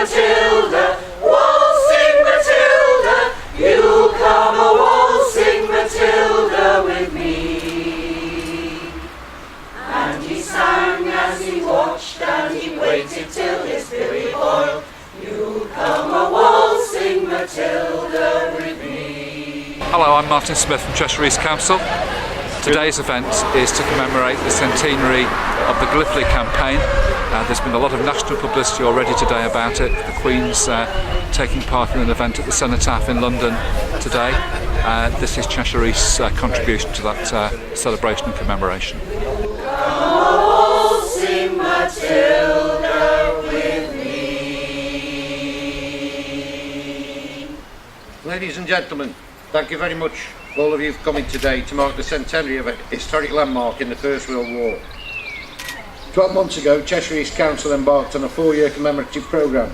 Matilda, waltzing Matilda, you come a waltzing Matilda with me. And he sang as he watched and he waited till his spirit boiled. You come a waltzing Matilda with me. Hello, I'm Martin Smith from Cheshire East Council. Today's event is to commemorate the centenary of the Gallipoli campaign. There's been a lot of national publicity already today about it. The Queen's taking part in an event at the Cenotaph in London today. This is Cheshire East's contribution to that celebration and commemoration. Waltzing Matilda with me. Ladies and gentlemen, thank you very much all of you for coming today to mark the centenary of a historic landmark in the First World War. 12 months ago, Cheshire East Council embarked on a 4-year commemorative programme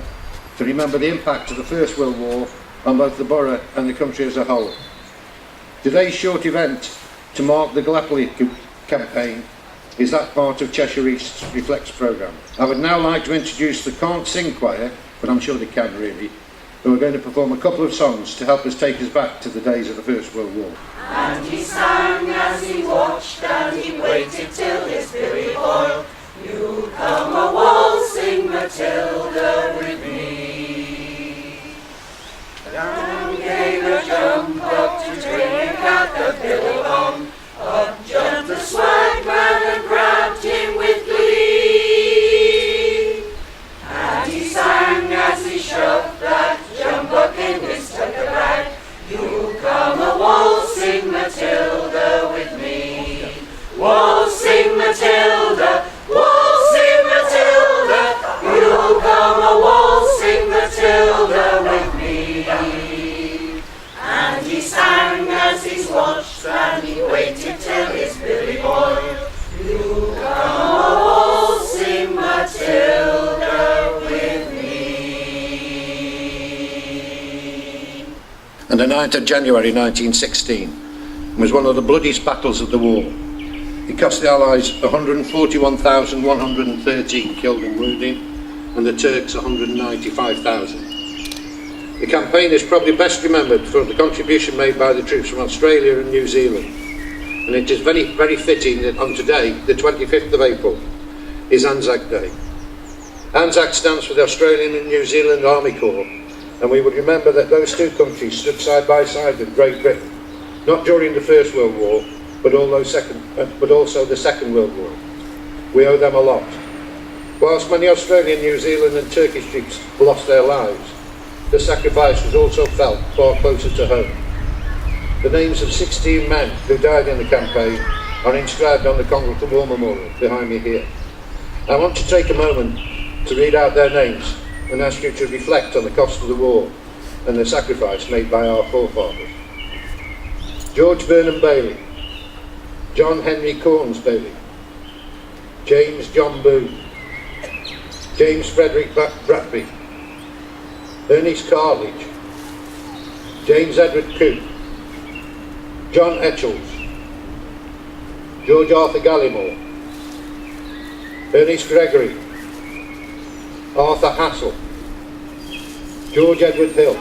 to remember the impact of the First World War on both the borough and the country as a whole. Today's short event to mark the Gallipoli campaign is that part of Cheshire East's Reflects programme. I would now like to introduce the Can't Sing Choir, but I'm sure they can really, who are going to perform a couple of songs to help us take us back to the days of the First World War. And he sang as he watched and he waited till his spirit boiled. You come a waltzing Matilda with me. Down gave a jump up to drink at the Billabong. Up jumped the swag man and grabbed him with glee. And he sang as he shoved that jump up in his tucker bag. You come a waltzing Matilda with me. Waltzing Matilda, waltzing Matilda, you come a waltzing Matilda with me. And he sang as he watched and he waited till his billy boiled. You come a waltzing Matilda with me. And the 9th of January 1916 was one of the bloodiest battles of the war. It cost the Allies 141,113 killed and wounded, and the Turks 195,000. The campaign is probably best remembered for the contribution made by the troops from Australia and New Zealand, and it is very, very fitting that on today, the 25th of April, is Anzac Day. Anzac stands for the Australian and New Zealand Army Corps, and we would remember that those two countries stood side by side with Great Britain, not during the First World War, but also the Second World War. We owe them a lot. Whilst many Australian, New Zealand and Turkish troops lost their lives, the sacrifice was also felt far closer to home. The names of 16 men who died in the campaign are inscribed on the Congleton War Memorial behind me here. I want to take a moment to read out their names and ask you to reflect on the cost of the war and the sacrifice made by our forefathers. George Vernon Bailey, John Henry Corns Bailey, James John Boone, James Frederick Bradby, Ernest Cartledge, James Edward Coote, John Etchells, George Arthur Gallimore, Ernest Gregory, Arthur Hassel, George Edward Hill,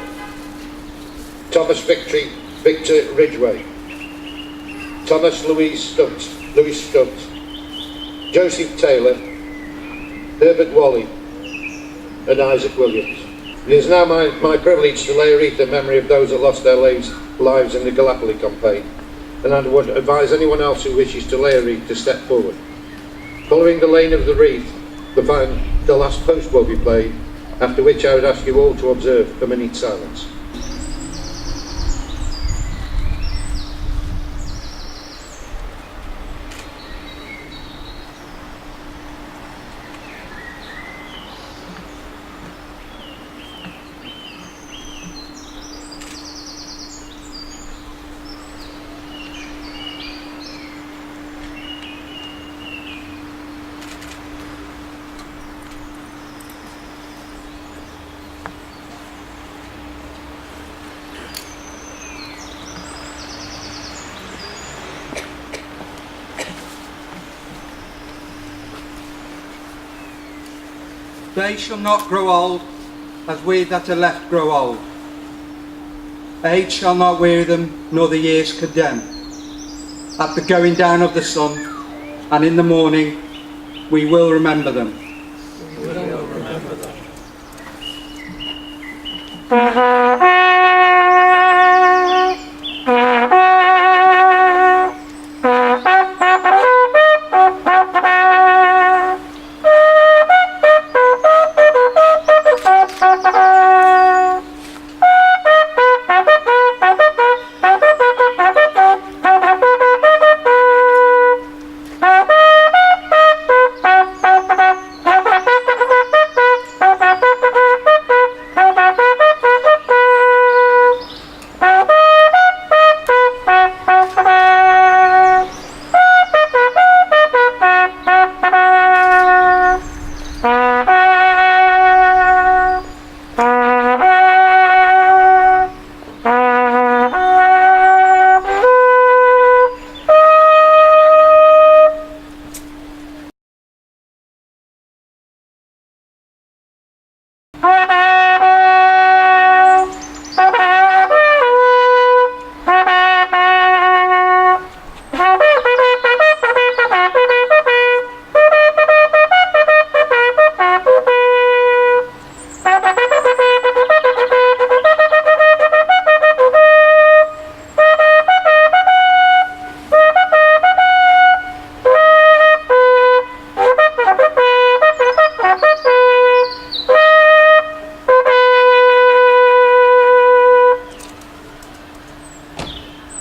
Thomas Victor Ridgway, Thomas Louis Stubbs, Joseph Taylor, Herbert Whalley, and Isaac Williams. It is now my privilege to lay a wreath in memory of those that lost their lives in the Gallipoli campaign, and I would advise anyone else who wishes to lay a wreath to step forward. Following the laying of the wreath, the last post will be played, after which I would ask you all to observe a minute's silence. They shall not grow old as we that are left grow old. Age shall not weary them, nor the years condemn. At the going down of the sun, and in the morning, we will remember them. We will remember them.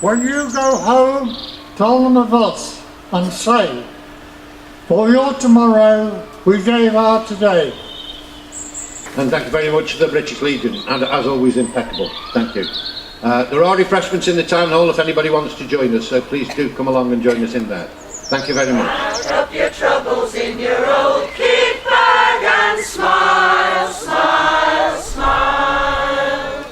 When you go home, tell them of us and say, for your tomorrow, we gave our today. And thank you very much to the British Legion, and as always impeccable. Thank you. There are refreshments in the town hall if anybody wants to join us, so please do come along and join us in there. Thank you very much. Out up your troubles in your old kit bag and smile, smile, smile.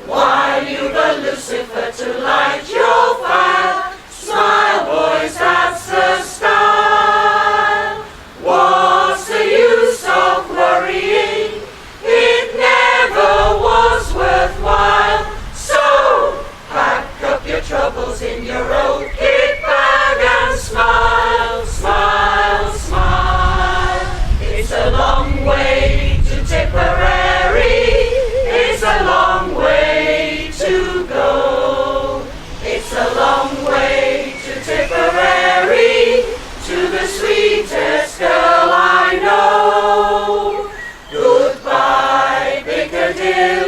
While you've a Lucifer to light your fire, smile boys, that's the style. What's the use of worrying? It never was worthwhile. So pack up your troubles in your old kit bag and smile, smile, smile. It's a long way to Tipperary. It's a long way to go. It's a long way to Tipperary, to the sweetest girl I know. Goodbye, Piccadilly.